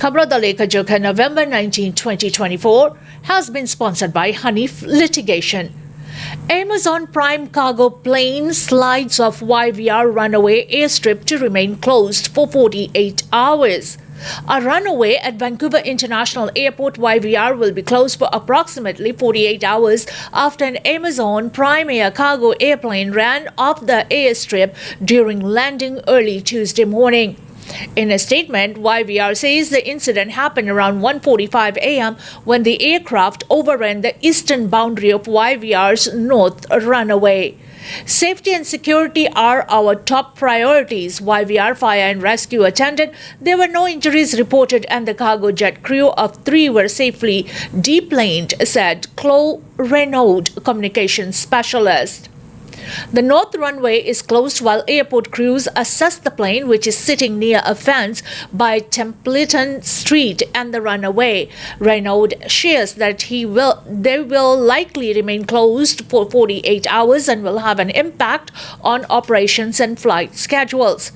Khabran Lekha Jokha November 19, 2024 has been sponsored by Hanif Litigation. Amazon Prime cargo plane slides off YVR runaway airstrip to remain closed for 48 hours. A runway at Vancouver International Airport YVR will be closed for approximately 48 hours after an Amazon Prime Air cargo airplane ran off the airstrip during landing early Tuesday morning. In a statement, YVR says the incident happened around 1:45 a.m. when the aircraft overran the eastern boundary of YVR's north runway. Safety and security are our top priorities, YVR fire and rescue attended. There were no injuries reported and the cargo jet crew of 3 were safely deplaned, said Chloe Renaud, communications specialist. The north runway is closed while airport crews assess the plane, which is sitting near a fence by Templeton Street and the runway. Renaud shares that they will likely remain closed for 48 hours and will have an impact on operations and flight schedules.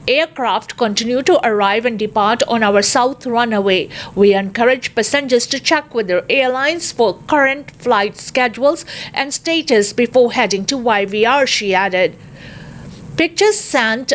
Aircraft continue to arrive and depart on our south runway. We encourage passengers to check with their airlines for current flight schedules and status before heading to YVR, she added. Pictures sent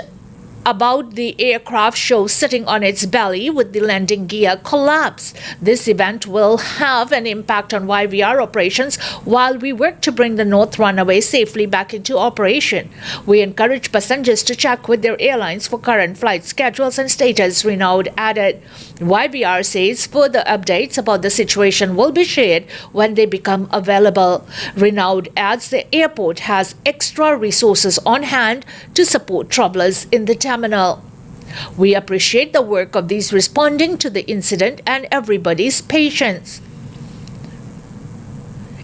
about the aircraft show sitting on its belly with the landing gear collapse. This event will have an impact on YVR operations while we work to bring the north runway safely back into operation. We encourage passengers to check with their airlines for current flight schedules and status, Renaud added. YVR says further updates about the situation will be shared when they become available. Renaud adds the airport has extra resources on hand to support travelers in the terminal. We appreciate the work of these responding to the incident and everybody's patience.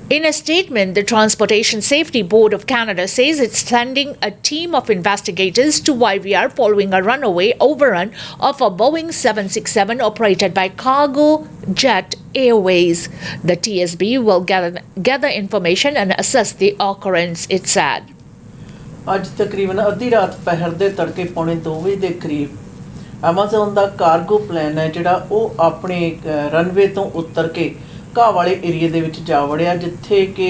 In a statement, the Transportation Safety Board of Canada says it's sending a team of investigators to YVR following a runaway overrun of a Boeing 767 operated by Cargo Jet Airways. The TSB will gather information and assess the occurrence, it said. ਅੱਜ ਤਕਰੀਬਨ ਅੱਧੀ ਰਾਤ ਪਹਿਰ ਦੇ ਤੜਕੇ 1:45 ਵਜੇ ਦੇ ਕਰੀਬ ਐਮਾਜ਼ਨ ਦਾ ਕਾਰਗੋ ਪਲੇਨ ਹੈ ਜਿਹੜਾ ਉਹ ਆਪਣੇ ਰਨਵੇ ਤੋਂ ਉਤਰ ਕੇ ਘਾਹ ਵਾਲੇ ਏਰੀਏ ਦੇ ਵਿੱਚ ਜਾ ਵੜਿਆ ਜਿੱਥੇ ਕਿ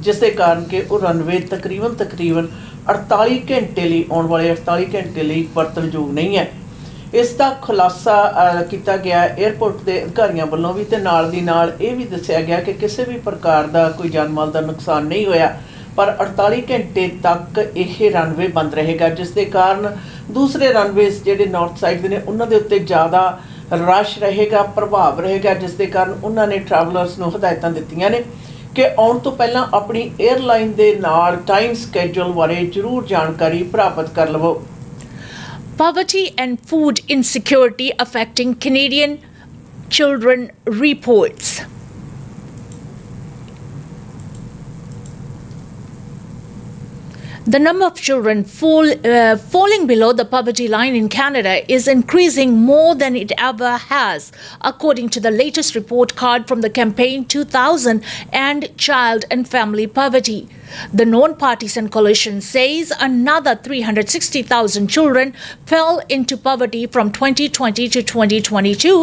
ਜਿਸ ਦੇ ਕਾਰਨ ਕਿ ਉਹ ਰਨਵੇ ਤਕਰੀਬਨ 48 ਘੰਟੇ ਲਈ ਆਉਣ ਵਾਲੇ 48 ਘੰਟੇ ਲਈ ਵਰਤਣਯੋਗ ਨਹੀਂ ਹੈ। ਇਸ ਦਾ ਖੁਲਾਸਾ ਕੀਤਾ ਗਿਆ 에ਅਰਪੋਰਟ ਦੇ ਅਧਿਕਾਰੀਆਂ ਵੱਲੋਂ ਵੀ ਤੇ ਨਾਲ ਦੀ ਨਾਲ ਇਹ ਵੀ ਦੱਸਿਆ ਗਿਆ ਕਿ ਕਿਸੇ ਵੀ ਪ੍ਰਕਾਰ ਦਾ ਕੋਈ ਜਾਨ ਮਾਲ ਦਾ ਨੁਕਸਾਨ ਨਹੀਂ ਹੋਇਆ पर 48 घंटे तक यह रनवे बंद रहेगा जिस दे कारण दूसरे रनवेज ਜਿਹੜੇ नॉर्थ साइड ਦੇ ਨੇ ਉਹਨਾਂ ਦੇ ਉੱਤੇ ਜ਼ਿਆਦਾ रश रहेगा प्रभाव रहेगा जिस दे कारण उन्होंने ट्रैवलर्स ਨੂੰ ਹਦਾਇਤਾਂ ਦਿੱਤੀਆਂ ਨੇ ਕਿ ਆਉਣ ਤੋਂ ਪਹਿਲਾਂ ਆਪਣੀ 에ਅਰਲਾਈਨ ਦੇ ਨਾਲ ਟਾਈਮ ਸਕੇਡਿਊਲ ਬਾਰੇ ਜ਼ਰੂਰ ਜਾਣਕਾਰੀ ਪ੍ਰਾਪਤ ਕਰ ਲਵੋ। Poverty and food insecurity affecting Canadian children reports. The number of children falling below the poverty line in Canada is increasing more than it ever has, according to the latest report card from the campaign 2000 and Child and Family Poverty. The non-partisan coalition says another 360,000 children fell into poverty from 2020 to 2022,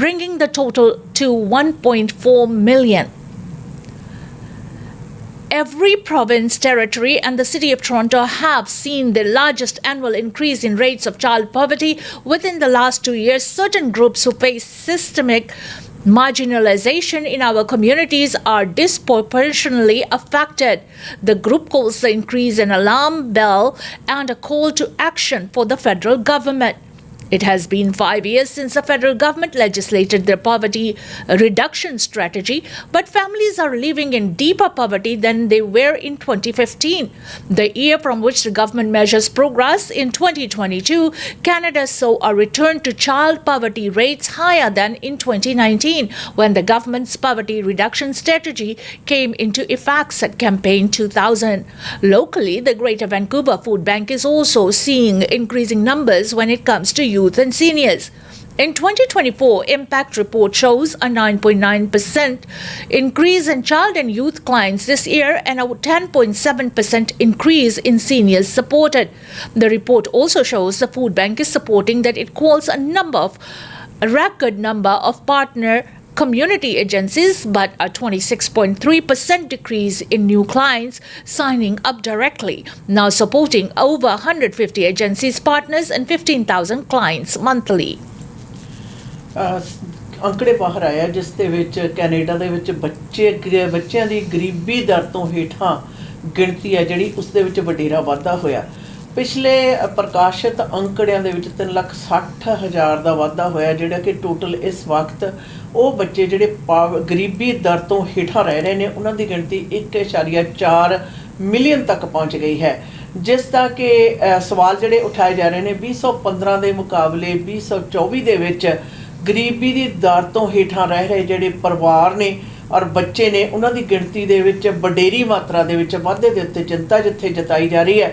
bringing the total to 1.4 million. Every province, territory and the City of Toronto have seen the largest annual increase in rates of child poverty within the last 2 years. Certain groups who face systemic marginalization in our communities are disproportionately affected. The group calls the increase an alarm bell and a call to action for the federal government. It has been 5 years since the federal government legislated their poverty reduction strategy, but families are living in deeper poverty than they were in 2015. The year from which the government measures progress, in 2022, Canada saw a return to child poverty rates higher than in 2019, when the government's poverty reduction strategy came into effect, said Campaign 2000. Locally, the Greater Vancouver Food Bank is also seeing increasing numbers when it comes to youth and seniors. In 2024, Impact report shows a 9.9% increase in child and youth clients this year and a 10.7% increase in seniors supported. The report also shows the food bank is supporting that it calls a number of a record number of partner community agencies, but a 26.3% decrease in new clients signing up directly, now supporting over 150 agencies, partners, and 15,000 clients monthly. ਅੰਕੜੇ ਬਾਹਰ ਆਇਆ ਜਿਸ ਦੇ ਵਿੱਚ Canada ਦੇ ਵਿੱਚ ਬੱਚਿਆਂ ਦੀ ਗਰੀਬੀ ਦਰ ਤੋਂ ਹੇਠਾਂ ਗਿਣਤੀ ਹੈ ਜਿਹੜੀ ਉਸ ਦੇ ਵਿੱਚ ਵਡੇਰਾ ਵਾਧਾ ਹੋਇਆ। ਪਿਛਲੇ ਪ੍ਰਕਾਸ਼ਿਤ ਅੰਕੜਿਆਂ ਦੇ ਵਿੱਚ 3,60,000 ਦਾ ਵਾਧਾ ਹੋਇਆ, ਜਿਹੜਾ ਕਿ ਟੋਟਲ ਇਸ ਵਕਤ ਉਹ ਬੱਚੇ ਜਿਹੜੇ ਗਰੀਬੀ ਦਰ ਤੋਂ ਹੇਠਾਂ ਰਹਿ ਰਹੇ ਨੇ ਉਹਨਾਂ ਦੀ ਗਿਣਤੀ 1.4 ਮਿਲੀਅਨ ਤੱਕ ਪਹੁੰਚ ਗਈ ਹੈ, ਜਿਸ ਦਾ ਕਿ ਸਵਾਲ ਜਿਹੜੇ ਉਠਾਏ ਜਾ ਰਹੇ ਨੇ 2015 ਦੇ ਮੁਕਾਬਲੇ 2024 ਦੇ ਵਿੱਚ ਗਰੀਬੀ ਦੀ ਦਰ ਤੋਂ ਹੇਠਾਂ ਰਹਿ ਰਹੇ ਜਿਹੜੇ ਪਰਿਵਾਰ ਨੇ ਔਰ ਬੱਚੇ ਨੇ ਉਹਨਾਂ ਦੀ ਗਿਣਤੀ ਦੇ ਵਿੱਚ ਵਡੇਰੀ ਮਾਤਰਾ ਦੇ ਵਿੱਚ ਵਾਧੇ ਦੇ ਉੱਤੇ ਚਿੰਤਾ ਜਿੱਥੇ ਜਤਾਈ ਜਾ ਰਹੀ ਹੈ,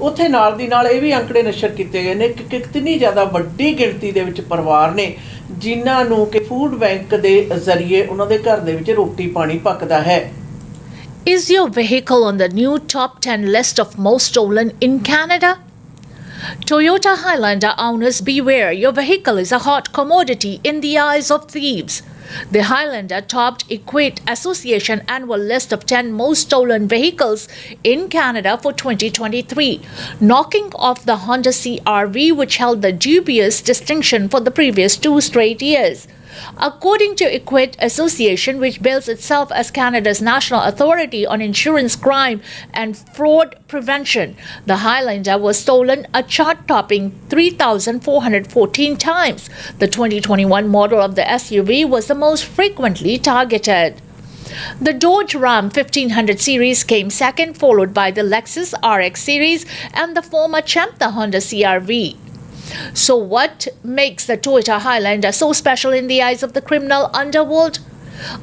ਉੱਥੇ ਨਾਲ ਦੀ ਨਾਲ ਇਹ ਵੀ ਅੰਕੜੇ ਨਸ਼ਰ ਕੀਤੇ ਗਏ ਨੇ ਕਿ ਕਿਤਨੀ ਜ਼ਿਆਦਾ ਵੱਡੀ ਗਿਣਤੀ ਦੇ ਵਿੱਚ ਪਰਿਵਾਰ ਨੇ ਜਿਨ੍ਹਾਂ ਨੂੰ ਕਿ ਫੂਡ ਬੈਂਕ ਦੇ ਜ਼ਰੀਏ ਉਹਨਾਂ ਦੇ ਘਰ ਦੇ ਵਿੱਚ ਰੋਟੀ ਪਾਣੀ ਪੱਕਦਾ ਹੈ। Is your vehicle on the new top 10 list of most stolen in Canada? Toyota Highlander owners, beware, your vehicle is a hot commodity in the eyes of thieves. The Highlander topped Equate Association annual list of 10 most stolen vehicles in Canada for 2023, knocking off the Honda CR-V, which held the dubious distinction for the previous 2 straight years. According to Equate Association, which bills itself as Canada's national authority on insurance crime and fraud prevention, the Highlander was stolen a chart-topping 3,414 times. The 2021 model of the SUV was the most frequently targeted. The Dodge Ram 1500 series came second, followed by the Lexus RX series and the former champ, the Honda CR-V. So what makes the Toyota Highlander so special in the eyes of the criminal underworld?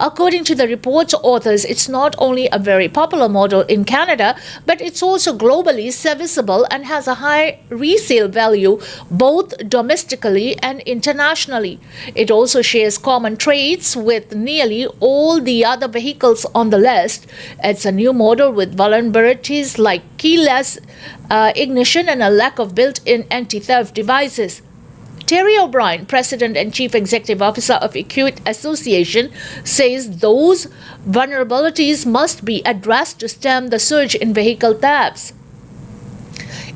According to the report's authors, it's not only a very popular model in Canada, but it's also globally serviceable and has a high resale value both domestically and internationally. It also shares common traits with nearly all the other vehicles on the list. It's a new model with vulnerabilities like keyless ignition and a lack of built-in anti-theft devices. Terry O'Brien, President and Chief Executive Officer of Equate Association, says those vulnerabilities must be addressed to stem the surge in vehicle thefts.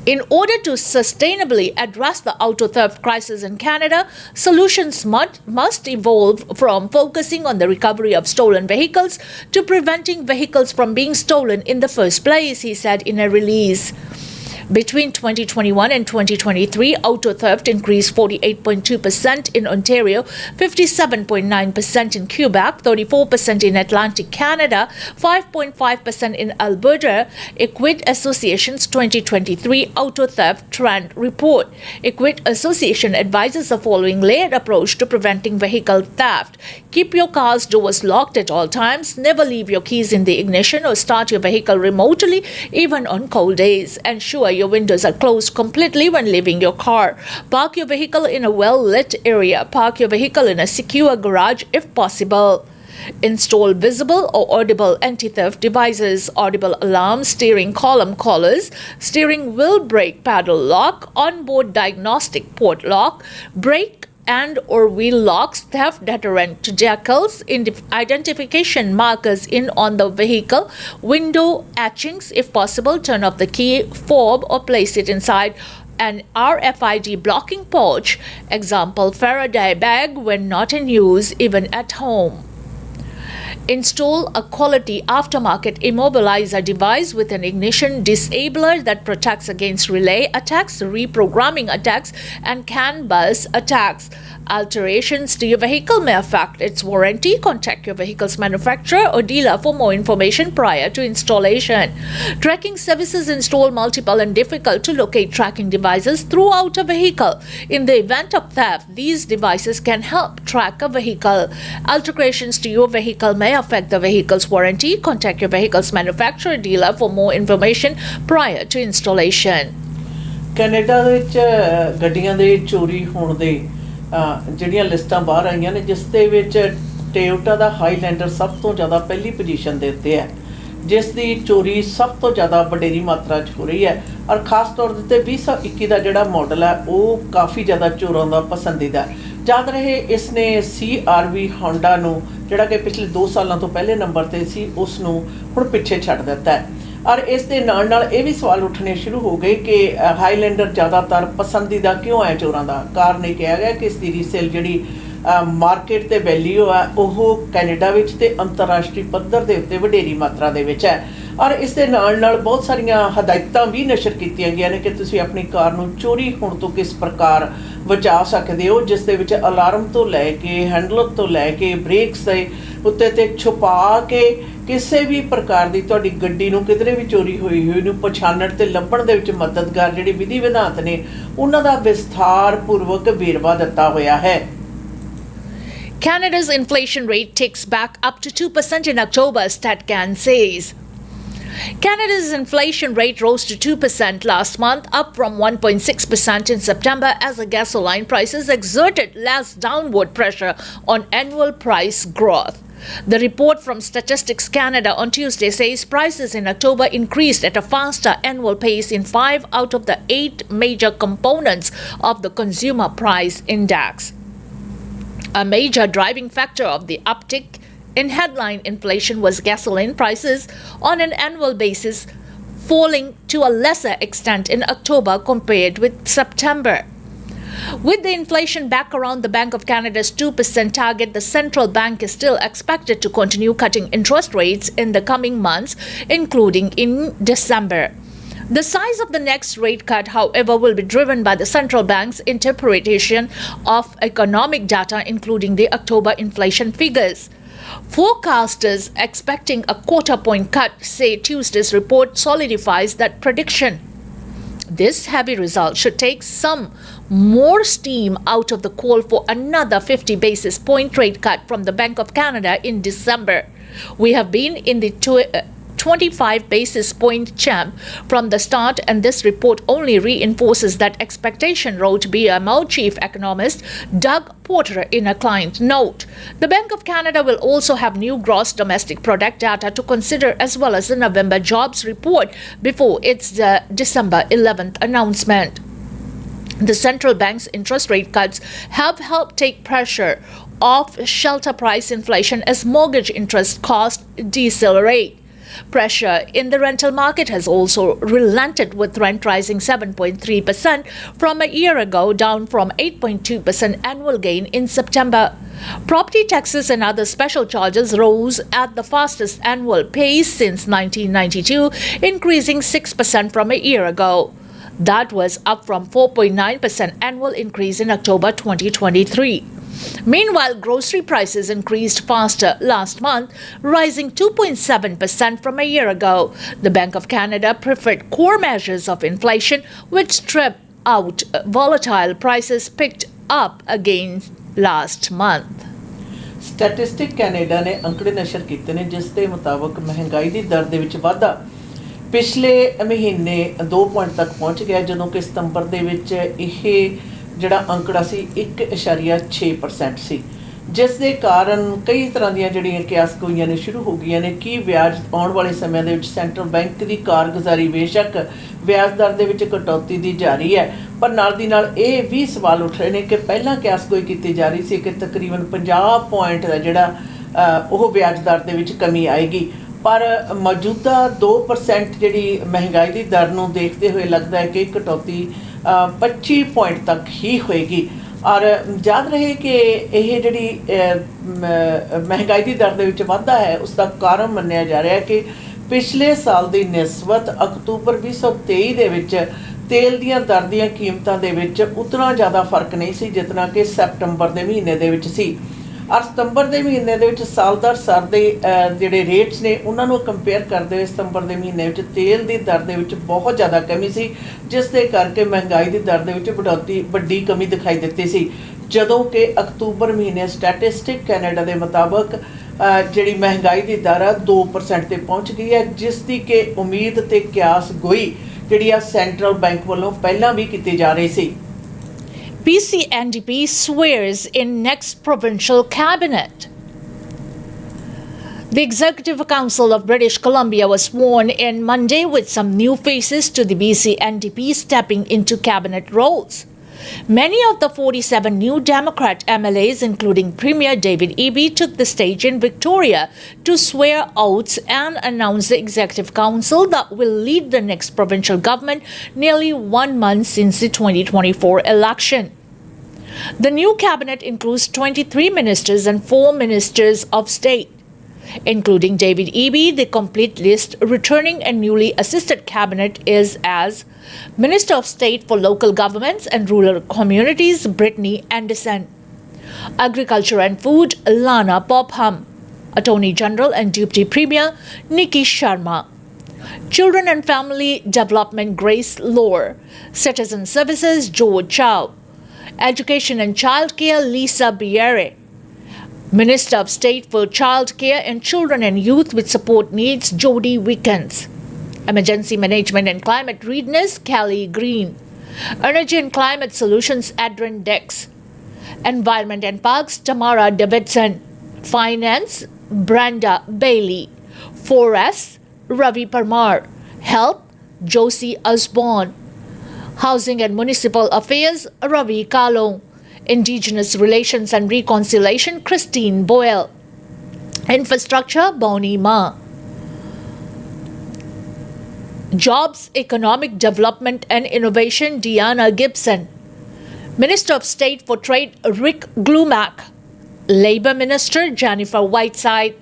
In order to sustainably address the auto theft crisis in Canada, solutions must evolve from focusing on the recovery of stolen vehicles to preventing vehicles from being stolen in the first place, he said in a release. Between 2021 and 2023, auto theft increased 48.2% in Ontario, 57.9% in Quebec, 34% in Atlantic Canada, 5.5% in Alberta. Equate Association's 2023 Auto Theft Trend Report. Equate Association advises the following layered approach to preventing vehicle theft. Keep your car's doors locked at all times. Never leave your keys in the ignition or start your vehicle remotely, even on cold days. Ensure your windows are closed completely when leaving your car. Park your vehicle in a well-lit area. Park your vehicle in a secure garage if possible. Install visible or audible anti-theft devices, audible alarms, steering column collars, steering wheel brake paddle lock, onboard diagnostic port lock, brake and or wheel locks, theft deterrent decals, identification markers in on the vehicle, window etchings if possible, turn off the key fob or place it inside an RFID blocking pouch, example Faraday bag when not in use, even at home. Install a quality aftermarket immobilizer device with an ignition disabler that protects against relay attacks, reprogramming attacks, and CAN bus attacks. Alterations to your vehicle may affect its warranty. Contact your vehicle's manufacturer or dealer for more information prior to installation. Tracking services install multiple and difficult to locate tracking devices throughout a vehicle. In the event of theft, these devices can help track a vehicle. Alterations to your vehicle may affect the vehicle's warranty. Contact your vehicle's manufacturer or dealer for more information prior to installation. Canada ਦੇ ਵਿੱਚ ਗੱਡੀਆਂ ਦੇ ਚੋਰੀ ਹੋਣ ਦੇ ਜਿਹੜੀਆਂ ਲਿਸਟਾਂ ਬਾਹਰ ਆਈਆਂ ਨੇ, ਜਿਸ ਦੇ ਵਿੱਚ ਟੋਯੋਟਾ ਦਾ ਹਾਈਲੈਂਡਰ ਸਭ ਤੋਂ ਜ਼ਿਆਦਾ ਪਹਿਲੀ ਪੋਜੀਸ਼ਨ ਦੇ ਉੱਤੇ ਹੈ, ਜਿਸ ਦੀ ਚੋਰੀ ਸਭ ਤੋਂ ਜ਼ਿਆਦਾ ਵਡੇਰੀ ਮਾਤਰਾ 'ਚ ਹੋ ਰਹੀ ਹੈ ਔਰ ਖਾਸ ਤੌਰ ਦੇ ਉੱਤੇ 2021 ਦਾ ਜਿਹੜਾ ਮਾਡਲ ਹੈ ਉਹ ਕਾਫੀ ਜ਼ਿਆਦਾ ਚੋਰਾਂ ਦਾ ਪਸੰਦੀਦਾ। ਯਾਦ ਰਹੇ ਇਸ ਨੇ CRV ਹੋਂਡਾ ਨੂੰ ਜਿਹੜਾ ਕਿ ਪਿਛਲੇ 2 ਸਾਲਾਂ ਤੋਂ ਪਹਿਲੇ ਨੰਬਰ ਤੇ ਸੀ ਉਸ ਨੂੰ ਹੁਣ ਪਿੱਛੇ ਛੱਡ ਦਿੱਤਾ ਹੈ। ਔਰ ਇਸ ਦੇ ਨਾਲ ਇਹ ਵੀ ਸਵਾਲ ਉੱਠਣੇ ਸ਼ੁਰੂ ਹੋ ਗਏ ਕਿ ਹਾਈਲੈਂਡਰ ਜ਼ਿਆਦਾਤਰ ਪਸੰਦੀਦਾ ਕਿਉਂ ਹੈ ਚੋਰਾਂ ਦਾ। ਕਾਰਨ ਇਹ ਕਿਹਾ ਗਿਆ ਕਿ ਇਸ ਦੀ ਰੀਸੇਲ ਜਿਹੜੀ ਮਾਰਕੀਟ ਤੇ ਵੈਲਿਊ ਹੈ ਉਹ ਕੈਨੇਡਾ ਵਿੱਚ ਤੇ ਅੰਤਰਰਾਸ਼ਟਰੀ ਪੱਧਰ ਦੇ ਉੱਤੇ ਵਡੇਰੀ ਮਾਤਰਾ ਦੇ ਵਿੱਚ ਹੈ। ਔਰ ਇਸ ਦੇ ਨਾਲ ਬਹੁਤ ਸਾਰੀਆਂ ਹਦਾਇਤਾਂ ਵੀ ਨਸ਼ਰ ਕੀਤੀਆਂ ਗਈਆਂ ਨੇ ਕਿ ਤੁਸੀਂ ਆਪਣੀ ਕਾਰ ਨੂੰ ਚੋਰੀ ਹੋਣ ਤੋਂ ਕਿਸ ਪ੍ਰਕਾਰ ਬਚਾ ਸਕਦੇ ਹੋ, ਜਿਸ ਦੇ ਵਿੱਚ ਅਲਾਰਮ ਤੋਂ ਲੈ ਕੇ ਹੈਂਡਲਰ ਤੋਂ ਲੈ ਕੇ ਬ੍ਰੇਕਸ ਦੇ ਉੱਤੇ ਤੇ ਛੁਪਾ ਕੇ ਕਿਸੇ ਵੀ ਪ੍ਰਕਾਰ ਦੀ ਤੁਹਾਡੀ ਗੱਡੀ ਨੂੰ ਕਿਧਰੇ ਵੀ ਚੋਰੀ ਹੋਈ ਨੂੰ ਪਛਾਣਨ ਤੇ ਲੱਭਣ ਦੇ ਵਿੱਚ ਮਦਦਗਾਰ ਜਿਹੜੀ ਵਿਧੀ ਵਿਧਾਨ ਨੇ ਉਹਨਾਂ ਦਾ ਵਿਸਥਾਰ ਪੂਰਵਕ ਵੇਰਵਾ ਦਿੱਤਾ ਹੋਇਆ ਹੈ। Canada's inflation rate ticks back up to 2% in October, StatCan says. Canada's inflation rate rose to 2% last month, up from 1.6% in September, as the gasoline prices exerted less downward pressure on annual price growth. The report from Statistics Canada on Tuesday says prices in October increased at a faster annual pace in 5 out of the 8 major components of the Consumer Price Index. A major driving factor of the uptick in headline inflation was gasoline prices on an annual basis, falling to a lesser extent in October compared with September. With the inflation back around the Bank of Canada's 2% target, the central bank is still expected to continue cutting interest rates in the coming months, including in December. The size of the next rate cut, however, will be driven by the central bank's interpretation of economic data, including the October inflation figures. Forecasters expecting a quarter-point cut say Tuesday's report solidifies that prediction. This heavy result should take some more steam out of the call for another 50 basis point rate cut from the Bank of Canada in December. We have been in the 25 basis point champ from the start, and this report only reinforces that expectation, wrote BMO chief economist Doug Porter in a client note. The Bank of Canada will also have new gross domestic product data to consider, as well as the November jobs report before its December 11th announcement. The central bank's interest rate cuts have helped take pressure off shelter price inflation as mortgage interest costs decelerate. Pressure in the rental market has also relented, with rent rising 7.3% from a year ago, down from 8.2% annual gain in September. Property taxes and other special charges rose at the fastest annual pace since 1992, increasing 6% from a year ago. That was up from 4.9% annual increase in October 2023. Meanwhile, grocery prices increased faster last month, rising 2.7% from a year ago. The Bank of Canada preferred core measures of inflation, which stripped out volatile prices picked up again last month. Statistics Canada ਨੇ ਅੰਕੜੇ ਨਸ਼ਰ ਕੀਤੇ ਨੇ ਜਿਸ ਦੇ ਮੁਤਾਬਕ ਮਹਿੰਗਾਈ ਦੀ ਦਰ ਦੇ ਵਿੱਚ ਵਾਧਾ ਪਿਛਲੇ ਮਹੀਨੇ 2 ਪੁਆਇੰਟ ਤੱਕ ਪਹੁੰਚ ਗਿਆ, ਜਦੋਂ ਕਿ ਸਤੰਬਰ ਦੇ ਵਿੱਚ ਇਹ ਜਿਹੜਾ ਅੰਕੜਾ ਸੀ 1.6% ਸੀ, ਜਿਸ ਦੇ ਕਾਰਨ ਕਈ ਤਰ੍ਹਾਂ ਦੀਆਂ ਜਿਹੜੀਆਂ ਕਿਆਸਗੋਈਆਂ ਨੇ ਸ਼ੁਰੂ ਹੋ ਗਈਆਂ ਨੇ ਕਿ ਵਿਆਜ ਆਉਣ ਵਾਲੇ ਸਮਿਆਂ ਦੇ ਵਿੱਚ ਸੈਂਟਰਲ ਬੈਂਕ ਦੀ ਕਾਰਗੁਜ਼ਾਰੀ ਬੇਸ਼ੱਕ ਵਿਆਜ ਦਰ ਦੇ ਵਿੱਚ ਕਟੌਤੀ ਦੀ ਜਾਰੀ ਹੈ, ਪਰ ਨਾਲ ਦੀ ਨਾਲ ਇਹ ਵੀ ਸਵਾਲ ਉੱਠ ਰਹੇ ਨੇ ਕਿ ਪਹਿਲਾਂ ਕਿਆਸਗੋਈ ਕੀਤੀ ਜਾ ਰਹੀ ਸੀ ਕਿ ਤਕਰੀਬਨ 50 ਪੁਆਇੰਟ ਦਾ ਜਿਹੜਾ ਉਹ ਵਿਆਜ ਦਰ ਦੇ ਵਿੱਚ ਕਮੀ ਆਏਗੀ, ਪਰ ਮੌਜੂਦਾ 2% ਜਿਹੜੀ ਮਹਿੰਗਾਈ ਦੀ ਦਰ ਨੂੰ ਦੇਖਦੇ ਹੋਏ ਲੱਗਦਾ ਹੈ ਕਿ ਕਟੌਤੀ 25 ਪੁਆਇੰਟ ਤੱਕ ਹੀ ਹੋਏਗੀ। ਔਰ ਯਾਦ ਰਹੇ ਕਿ ਇਹ ਜਿਹੜੀ ਮਹਿੰਗਾਈ ਦੀ ਦਰ ਦੇ ਵਿੱਚ ਵਾਧਾ ਹੈ ਉਸ ਦਾ ਕਾਰਨ ਮੰਨਿਆ ਜਾ ਰਿਹਾ ਹੈ ਕਿ ਪਿਛਲੇ ਸਾਲ ਦੀ ਨਿਸਬਤ ਅਕਤੂਬਰ 2023 ਦੇ ਵਿੱਚ ਤੇਲ ਦੀਆਂ ਦਰ ਦੀਆਂ ਕੀਮਤਾਂ ਦੇ ਵਿੱਚ ਉਤਨਾ ਜ਼ਿਆਦਾ ਫਰਕ ਨਹੀਂ ਸੀ ਜਿਤਨਾ ਕਿ ਸੈਪਟੰਬਰ ਦੇ ਮਹੀਨੇ ਦੇ ਵਿੱਚ ਸੀ। ਔਰ ਸਤੰਬਰ ਦੇ ਮਹੀਨੇ ਦੇ ਵਿੱਚ ਸਾਲ ਦਰ ਸਰ ਦੇ ਜਿਹੜੇ ਰੇਟਸ ਨੇ ਉਹਨਾਂ ਨੂੰ ਕੰਪੇਅਰ ਕਰਦੇ ਹੋਏ ਸਤੰਬਰ ਦੇ ਮਹੀਨੇ ਵਿੱਚ ਤੇਲ ਦੀ ਦਰ ਦੇ ਵਿੱਚ ਬਹੁਤ ਜ਼ਿਆਦਾ ਕਮੀ ਸੀ, ਜਿਸ ਦੇ ਕਰਕੇ ਮਹਿੰਗਾਈ ਦੀ ਦਰ ਦੇ ਵਿੱਚ ਵੱਡੀ ਕਮੀ ਦਿਖਾਈ ਦਿੱਤੀ ਸੀ, ਜਦੋਂ ਕਿ ਅਕਤੂਬਰ ਮਹੀਨੇ ਸਟੈਟਿਸਟਿਕ ਕੈਨੇਡਾ ਦੇ ਮੁਤਾਬਕ ਜਿਹੜੀ ਮਹਿੰਗਾਈ ਦੀ ਦਰ ਆ 2% ਤੇ ਪਹੁੰਚ ਗਈ ਹੈ, ਜਿਸ ਦੀ ਕਿ ਉਮੀਦ ਤੇ ਕਿਆਸ ਗੋਈ ਜਿਹੜੀ ਆ ਸੈਂਟਰਲ ਬੈਂਕ ਵੱਲੋਂ ਪਹਿਲਾਂ ਵੀ ਕੀਤੀ ਜਾ ਰਹੀ ਸੀ। BC NDP swears in next provincial cabinet. The Executive Council of British Columbia was sworn in Monday, with some new faces to the BC NDP stepping into cabinet roles. Many of the 47 new Democrat MLAs, including Premier David Eby, took the stage in Victoria to swear oaths and announce the Executive Council that will lead the next provincial government nearly 1 month since the 2024 election. The new cabinet includes 23 ministers and 4 ministers of state. Including David Eby, the complete list returning a newly assisted cabinet is as Minister of State for Local Governments and Rural Communities, Brittany Anderson; Agriculture and Food, Lana Popham; Attorney General and Deputy Premier, Nikki Sharma; Children and Family Development, Grace Lohr; Citizen Services, Joe Chow; Education and Childcare, Lisa Biere; Minister of State for Child Care and Children and Youth with Support Needs, Jody Wickens; Emergency Management and Climate Readiness, Kelly Green; Energy and Climate Solutions, Adrian Dex; Environment and Parks, Tamara Davidson; Finance, Brenda Bailey; Forests, Ravi Parmar; Health, Josie Osborne; Housing and Municipal Affairs, Ravi Kalong; Indigenous Relations and Reconciliation, Christine Boyle; Infrastructure, Bonnie Ma; Jobs, Economic Development and Innovation, Deanna Gibson; Minister of State for Trade, Rick Glumac; Labour Minister, Jennifer Whiteside;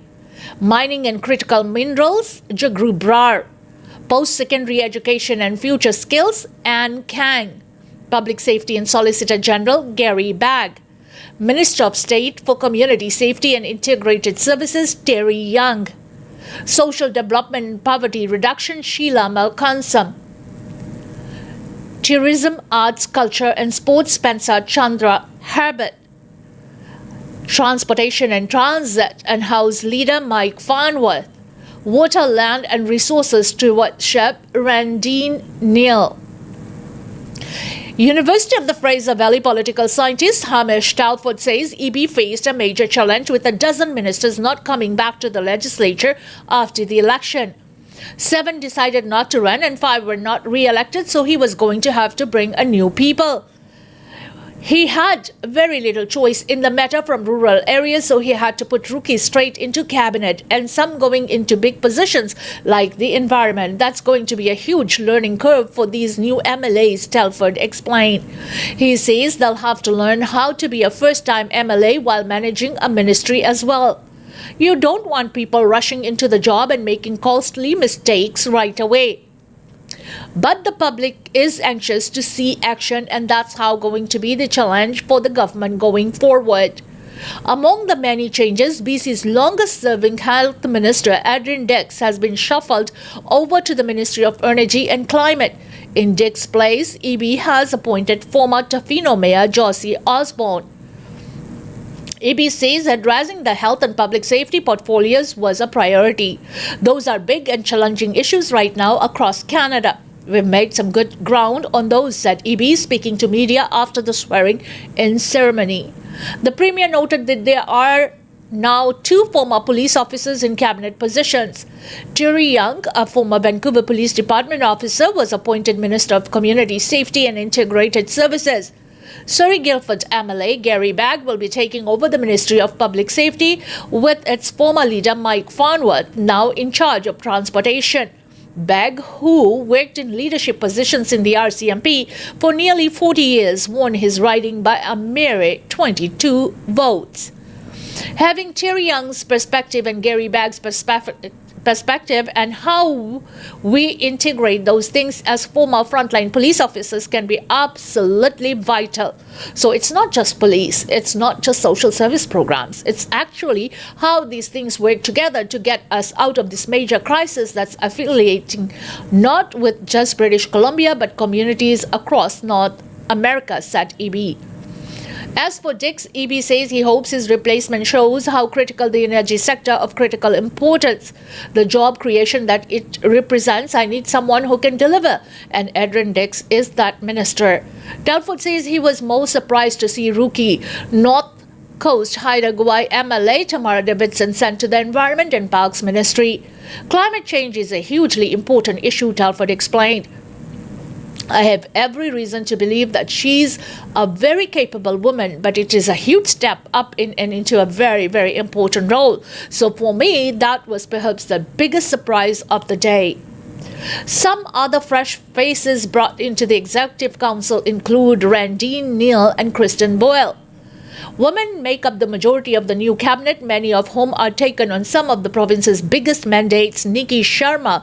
Mining and Critical Minerals, Jagru Brar; Post-Secondary Education and Future Skills, Anne Kang; Public Safety and Solicitor General, Gary Bagg; Minister of State for Community Safety and Integrated Services, Terry Young; Social Development and Poverty Reduction, Sheila Malkansam; Tourism, Arts, Culture and Sports, Spencer Chandra Herbert; Transportation and Transit and House Leader, Mike Farnworth; Water, Land and Resources Stewardship, Randine Neal. University of the Fraser Valley political scientist Hamish Talford says Eby faced a major challenge with a dozen ministers not coming back to the legislature after the election. 7 decided not to run and 5 were not re-elected, so he was going to have to bring a new people. He had very little choice in the matter from rural areas, so he had to put rookies straight into cabinet and some going into big positions like the environment. That's going to be a huge learning curve for these new MLAs, Telford explained. He says they'll have to learn how to be a first-time MLA while managing a ministry as well. You don't want people rushing into the job and making costly mistakes right away. But the public is anxious to see action, and that's how going to be the challenge for the government going forward. Among the many changes, BC's longest-serving Health Minister Adrian Dex has been shuffled over to the Ministry of Energy and Climate. In Dex's place, Eby has appointed former Tofino Mayor Josie Osborne. Eby says addressing the health and public safety portfolios was a priority. Those are big and challenging issues right now across Canada. We've made some good ground on those, said Eby, speaking to media after the swearing-in ceremony. The Premier noted that there are now 2 former police officers in cabinet positions. Terry Young, a former Vancouver Police Department officer, was appointed Minister of Community Safety and Integrated Services. Surrey Guildford MLA Gary Bagg will be taking over the Ministry of Public Safety, with its former leader Mike Farnworth now in charge of transportation. Bagg, who worked in leadership positions in the RCMP for nearly 40 years, won his riding by a mere 22 votes. Having Terry Young's perspective and Gary Bagg's perspective and how we integrate those things as former frontline police officers can be absolutely vital. So it's not just police, it's not just social service programs, it's actually how these things work together to get us out of this major crisis that's affiliating not with just British Columbia but communities across North America, said Eby. As for Dix, Eby says he hopes his replacement shows how critical the energy sector of critical importance, the job creation that it represents. I need someone who can deliver, and Adrian Dix is that minister. Telford says he was most surprised to see rookie North Coast Haida Gwaii MLA Tamara Davidson sent to the Environment and Parks Ministry. Climate change is a hugely important issue, Telford explained. I have every reason to believe that she's a very capable woman, but it is a huge step up in and into a very, very important role. So for me, that was perhaps the biggest surprise of the day. Some other fresh faces brought into the Executive Council include Randine Neal and Kristen Boyle. Women make up the majority of the new cabinet, many of whom are taken on some of the province's biggest mandates. Nikki Sharma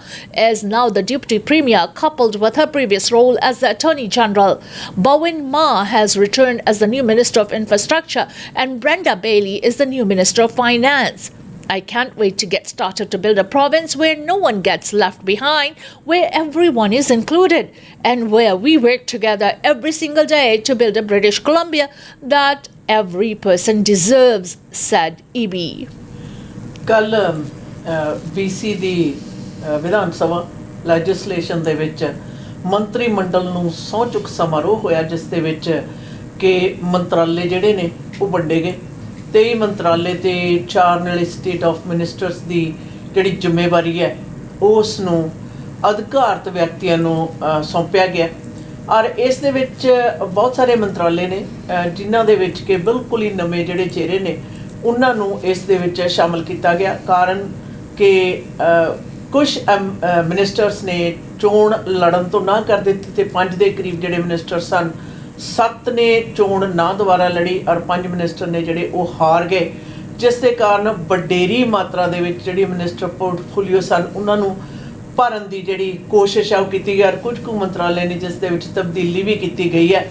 is now the Deputy Premier, coupled with her previous role as the Attorney General. Bowen Ma has returned as the new Minister of Infrastructure, and Brenda Bailey is the new Minister of Finance. I can't wait to get started to build a province where no one gets left behind, where everyone is included, and where we work together every single day to build a British Columbia that every person deserves, said EB. ਕੱਲ BC ਦੀ Vidhan Sabha legislation ਦੇ ਵਿੱਚ ਮੰਤਰੀ ਮੰਡਲ ਨੂੰ ਸਹੁੰ ਚੁੱਕ ਸਮਾਰੋਹ ਹੋਇਆ, ਜਿਸ ਦੇ ਵਿੱਚ ਕਿ ਮੰਤਰਾਲੇ ਜਿਹੜੇ ਨੇ ਉਹ ਵੰਡੇ ਗਏ। 23 ਮੰਤਰਾਲੇ ਤੇ 4 ਨਾਲੇ ਸਟੇਟ ਆਫ ਮਿਨਿਸਟਰਸ ਦੀ ਜਿਹੜੀ ਜ਼ਿੰਮੇਵਾਰੀ ਹੈ ਉਸ ਨੂੰ ਅਧਿਕਾਰਤ ਵਿਅਕਤੀਆਂ ਨੂੰ ਸੌਂਪਿਆ ਗਿਆ। ਔਰ ਇਸ ਦੇ ਵਿੱਚ ਬਹੁਤ ਸਾਰੇ ਮੰਤਰਾਲੇ ਨੇ ਜਿਨ੍ਹਾਂ ਦੇ ਵਿੱਚ ਕਿ ਬਿਲਕੁਲ ਹੀ ਨਵੇਂ ਜਿਹੜੇ ਚਿਹਰੇ ਨੇ ਉਹਨਾਂ ਨੂੰ ਇਸ ਦੇ ਵਿੱਚ ਸ਼ਾਮਲ ਕੀਤਾ ਗਿਆ। ਕਾਰਨ ਕਿ ਕੁਝ ਮਿਨਿਸਟਰਸ ਨੇ ਚੋਣ ਲੜਨ ਤੋਂ ਨਾ ਕਰ ਦਿੱਤੀ ਤੇ 5 ਦੇ ਕਰੀਬ ਜਿਹੜੇ ਮਿਨਿਸਟਰ ਸਨ, 7 ਨੇ ਚੋਣ ਨਾ ਦੁਬਾਰਾ ਲੜੀ ਔਰ 5 ਮਿਨਿਸਟਰ ਨੇ ਜਿਹੜੇ ਉਹ ਹਾਰ ਗਏ, ਜਿਸ ਦੇ ਕਾਰਨ ਵਡੇਰੀ ਮਾਤਰਾ ਦੇ ਵਿੱਚ ਜਿਹੜੀ ਮਿਨਿਸਟਰ ਪੋਰਟਫੋਲੀਓ ਸਨ ਉਹਨਾਂ ਨੂੰ ਭਰਨ ਦੀ ਜਿਹੜੀ ਕੋਸ਼ਿਸ਼ ਆ ਉਹ ਕੀਤੀ ਗਈ। ਔਰ ਕੁਝ ਕੁ ਮੰਤਰਾਲੇ ਨੇ ਜਿਸ ਦੇ ਵਿੱਚ ਤਬਦੀਲੀ ਵੀ ਕੀਤੀ ਗਈ ਹੈ।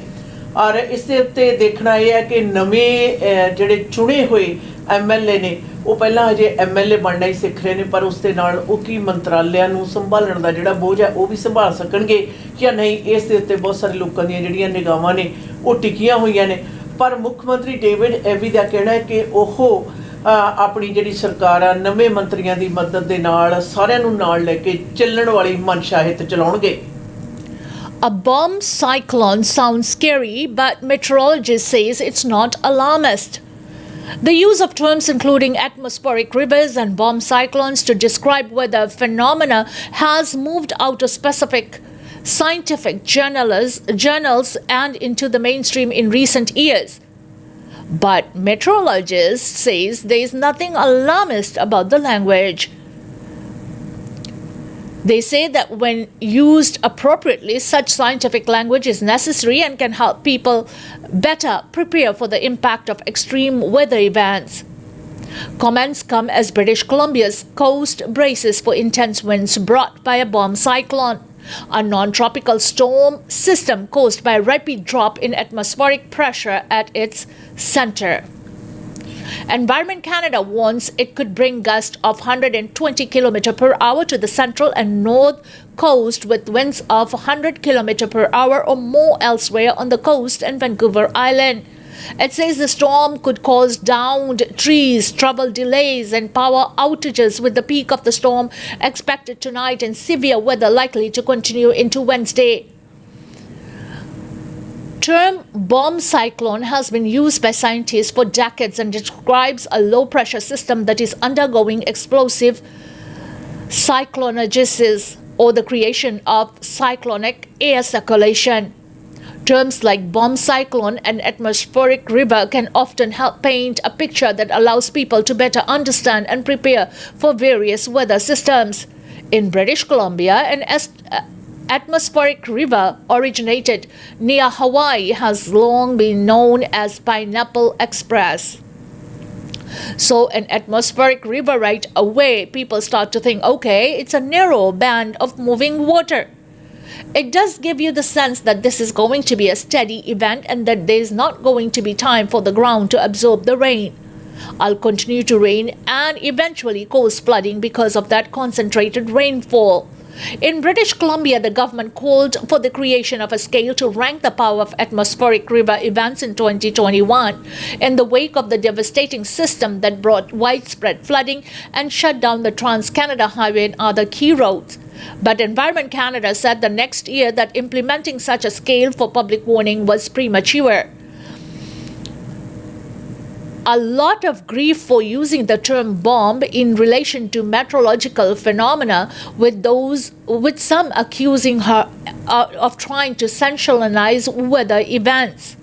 ਔਰ ਇਸ ਦੇ ਉੱਤੇ ਦੇਖਣਾ ਇਹ ਹੈ ਕਿ ਨਵੇਂ ਜਿਹੜੇ ਚੁਣੇ ਹੋਏ MLA ਨੇ ਉਹ ਪਹਿਲਾਂ ਹਜੇ MLA ਬਣਨਾ ਹੀ ਸਿੱਖ ਰਹੇ ਨੇ, ਪਰ ਉਸ ਦੇ ਨਾਲ ਉਹ ਕੀ ਮੰਤਰਾਲਿਆਂ ਨੂੰ ਸੰਭਾਲਣ ਦਾ ਜਿਹੜਾ ਬੋਝ ਹੈ ਉਹ ਵੀ ਸੰਭਾਲ ਸਕਣਗੇ ਜਾਂ ਨਹੀਂ, ਇਸ ਦੇ ਉੱਤੇ ਬਹੁਤ ਸਾਰੇ ਲੋਕਾਂ ਦੀਆਂ ਜਿਹੜੀਆਂ ਨਿਗਾਹਾਂ ਨੇ ਉਹ ਟਿਕੀਆਂ ਹੋਈਆਂ ਨੇ। ਪਰ ਮੁੱਖ ਮੰਤਰੀ ਡੇਵਿਡ ਐਵੀ ਦਾ ਕਹਿਣਾ ਹੈ ਕਿ ਉਹ ਆਪਣੀ ਜਿਹੜੀ ਸਰਕਾਰ ਆ ਨਵੇਂ ਮੰਤਰੀਆਂ ਦੀ ਮਦਦ ਦੇ ਨਾਲ ਸਾਰਿਆਂ ਨੂੰ ਨਾਲ ਲੈ ਕੇ ਚੱਲਣ ਵਾਲੀ ਮਨਸ਼ਾ ਹਿੱਤ ਚਲਾਉਣਗੇ। A bomb cyclone sounds scary, but meteorologist says it's not alarmist. The use of terms including atmospheric rivers and bomb cyclones to describe weather phenomena has moved out of specific scientific journals and into the mainstream in recent years. But meteorologists says there is nothing alarmist about the language. They say that when used appropriately, such scientific language is necessary and can help people better prepare for the impact of extreme weather events. Comments come as British Columbia's coast braces for intense winds brought by a bomb cyclone, a non-tropical storm system caused by a rapid drop in atmospheric pressure at its center. Environment Canada warns it could bring gusts of 120 km per hour to the central and north coast, with winds of 100 km per hour or more elsewhere on the coast and Vancouver Island. It says the storm could cause downed trees, travel delays, and power outages, with the peak of the storm expected tonight and severe weather likely to continue into Wednesday. Term bomb cyclone has been used by scientists for decades and describes a low pressure system that is undergoing explosive cyclonogenesis, or the creation of cyclonic air circulation. Terms like bomb cyclone and atmospheric river can often help paint a picture that allows people to better understand and prepare for various weather systems. In British Columbia, an atmospheric river originated near Hawaii has long been known as Pineapple Express. So an atmospheric river right away, people start to think, okay, it's a narrow band of moving water. It does give you the sense that this is going to be a steady event and that there is not going to be time for the ground to absorb the rain. I'll continue to rain and eventually cause flooding because of that concentrated rainfall. In British Columbia, the government called for the creation of a scale to rank the power of atmospheric river events in 2021 in the wake of the devastating system that brought widespread flooding and shut down the Trans-Canada Highway and other key roads. But Environment Canada said the next year that implementing such a scale for public warning was premature. a lot of grief for using the term bomb in relation to meteorological phenomena, with some accusing her of trying to sensationalize weather events.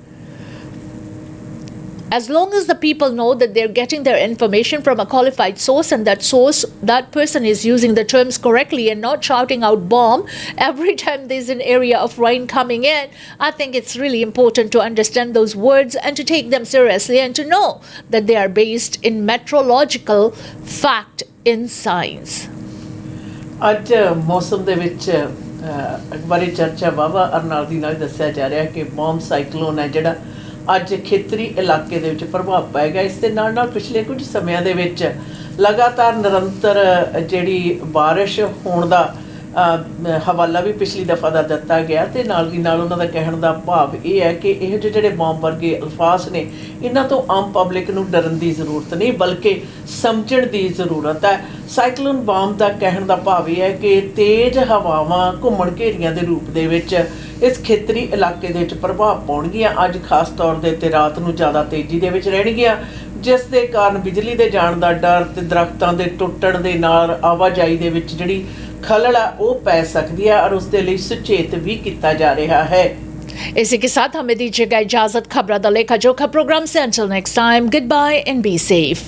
As long as the people know that they're getting their information from a qualified source, and that person is using the terms correctly and not shouting out bomb every time there's an area of rain coming in, I think it's really important to understand those words and to take them seriously and to know that they are based in meteorological fact in science. ਅੱਜ ਮੌਸਮ ਦੇ ਵਿੱਚ ਬਾਰੇ ਚਰਚਾ ਵਾਵਾ ਨਾਲ ਦੀ ਨਾਲ ਦੱਸਿਆ ਜਾ ਰਿਹਾ ਕਿ ਬੌਮ ਸਾਈਕਲੋਨ ਹੈ ਜਿਹੜਾ ਅੱਜ ਖੇਤਰੀ ਇਲਾਕੇ ਦੇ ਵਿੱਚ ਪ੍ਰਭਾਵ ਪਾਏਗਾ। ਇਸ ਦੇ ਨਾਲ ਨਾਲ ਪਿਛਲੇ ਕੁਝ ਸਮਿਆਂ ਦੇ ਵਿੱਚ ਲਗਾਤਾਰ ਨਿਰੰਤਰ ਜਿਹੜੀ ਬਾਰਿਸ਼ ਹੋਣ ਦਾ ਹਵਾਲਾ ਵੀ ਪਿਛਲੀ ਦਫਾ ਦਾ ਦਿੱਤਾ ਗਿਆ, ਤੇ ਨਾਲ ਦੀ ਨਾਲ ਉਹਨਾਂ ਦਾ ਕਹਿਣ ਦਾ ਭਾਵ ਇਹ ਹੈ ਕਿ ਇਹੋ ਜਿਹੇ ਜਿਹੜੇ ਬੌਮ ਵਰਗੇ ਅਲਫਾਜ਼ ਨੇ ਇਹਨਾਂ ਤੋਂ ਆਮ ਪਬਲਿਕ ਨੂੰ ਡਰਨ ਦੀ ਜ਼ਰੂਰਤ ਨਹੀਂ ਬਲਕਿ ਸਮਝਣ ਦੀ ਜ਼ਰੂਰਤ ਹੈ। ਸਾਈਕਲੋਨ ਬੌਮ ਦਾ ਕਹਿਣ ਦਾ ਭਾਵ ਇਹ ਹੈ ਕਿ ਤੇਜ਼ ਹਵਾਵਾਂ ਘੁੰਮਣ ਘੇਰੀਆਂ ਦੇ ਰੂਪ ਦੇ ਵਿੱਚ ਇਸ ਖੇਤਰੀ ਇਲਾਕੇ ਦੇ ਵਿੱਚ ਪ੍ਰਭਾਵ ਪਾਉਣਗੀਆਂ। ਅੱਜ ਖਾਸ ਤੌਰ ਦੇ ਉੱਤੇ ਰਾਤ ਨੂੰ ਜ਼ਿਆਦਾ ਤੇਜ਼ੀ ਦੇ ਵਿੱਚ ਰਹਿਣਗੀਆਂ, ਜਿਸ ਦੇ ਕਾਰਨ ਬਿਜਲੀ ਦੇ ਜਾਣ ਦਾ ਡਰ ਤੇ ਦਰਖਤਾਂ ਦੇ ਟੁੱਟਣ ਦੇ ਨਾਲ ਆਵਾਜਾਈ ਦੇ ਵਿੱਚ ਜਿਹੜੀ ਖਲਲ ਆ ਉਹ ਪੈ ਸਕਦੀ ਹੈ, ਔਰ ਉਸ ਦੇ ਲਈ ਸੁਚੇਤ ਵੀ ਕੀਤਾ ਜਾ ਰਿਹਾ ਹੈ। इसी के साथ हमें दीजिएगा इजाजत। खबरा द लेखा जोखा प्रोग्राम से until next time, goodbye and be safe.